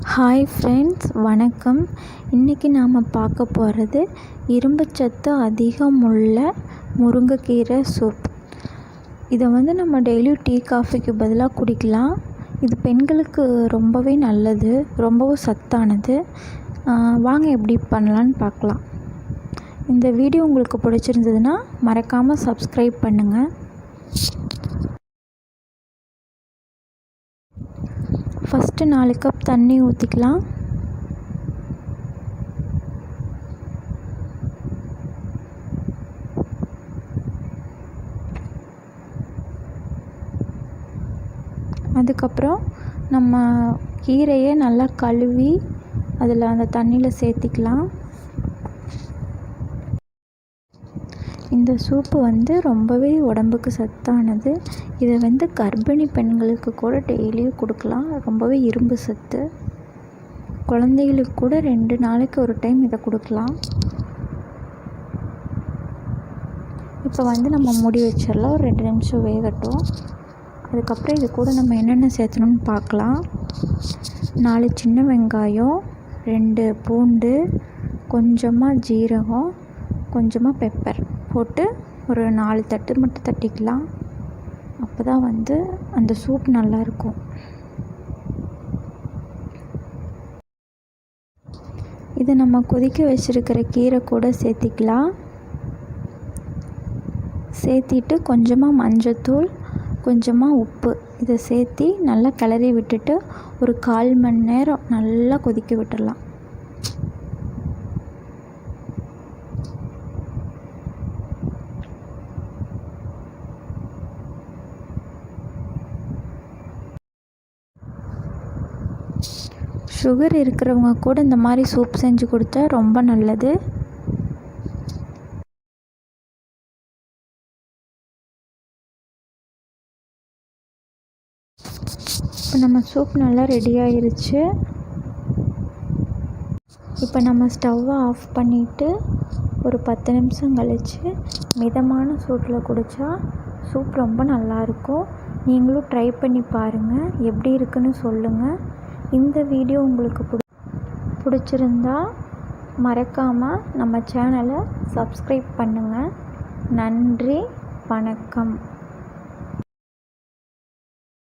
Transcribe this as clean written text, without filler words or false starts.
Hi friends, வணக்கம். இன்றைக்கி நாம் பார்க்க போகிறது இரும்புச்சத்து அதிகமுள்ள முருங்கைக்கீரை சூப். இதை நம்ம டெய்லி டீ காஃபிக்கு பதிலாக குடிக்கலாம். இது பெண்களுக்கு ரொம்பவே நல்லது, ரொம்பவும் சத்தானது. வாங்க எப்படி பண்ணலான்னு பார்க்கலாம். இந்த வீடியோ உங்களுக்கு பிடிச்சிருந்ததுன்னா மறக்காமல் சப்ஸ்கிரைப் பண்ணுங்கள். ஃபஸ்ட்டு 4 கப் தண்ணி ஊற்றிக்கலாம். அதுக்கப்புறம் நம்ம கீரையை நல்லா கழுவி அதில் அந்த தண்ணியில் சேர்த்திக்கலாம். இந்த சூப்பு ரொம்பவே உடம்புக்கு சத்தானது. இதை கர்ப்பிணி பெண்களுக்கு கூட டெய்லியும் கொடுக்கலாம். ரொம்பவே இரும்பு சத்து. குழந்தைகளுக்கு கூட 2 நாளைக்கு ஒரு டைம் இதை கொடுக்கலாம். இப்போ நம்ம மூடி வச்சிடலாம். ஒரு 2 நிமிஷம் வேகட்டும். அதுக்கப்புறம் இது கூட நம்ம என்னென்ன சேர்த்தணும்னு பார்க்கலாம். 4 சின்ன வெங்காயம், 2 பூண்டு, கொஞ்சமாக ஜீரகம், கொஞ்சமாக பெப்பர் போட்டு ஒரு 4 தட்டு மட்டும் தட்டிக்கலாம். அப்போ தான் அந்த சூப் நல்லாயிருக்கும். இதை நம்ம கொதிக்க வச்சுருக்கிற கீரை கூட சேர்த்திக்கலாம். சேர்த்திட்டு கொஞ்சமாக மஞ்சத்தூள், கொஞ்சமாக உப்பு இதை சேர்த்தி நல்லா கிளறி விட்டுட்டு ஒரு 1/4 மணி நேரம் நல்லா கொதிக்க விட்டுடலாம். சுகர் இருக்கிறவங்க கூட இந்த மாதிரி சூப் செஞ்சு கொடுத்தா ரொம்ப நல்லது. இப்போ நம்ம சூப் நல்லா ரெடி ஆயிருச்சு. இப்போ நம்ம ஸ்டவ்வை ஆஃப் பண்ணிவிட்டு ஒரு 10 நிமிஷம் கழித்து மிதமான சூட்டில் குடித்தா சூப் ரொம்ப நல்லாயிருக்கும். நீங்களும் ட்ரை பண்ணி பாருங்கள், எப்படி இருக்குன்னு சொல்லுங்கள். இந்த வீடியோ உங்களுக்கு பிடிச்சிருந்தா மறக்காமல் நம்ம சேனலை சப்ஸ்கிரைப் பண்ணுங்கள். நன்றி, வணக்கம்.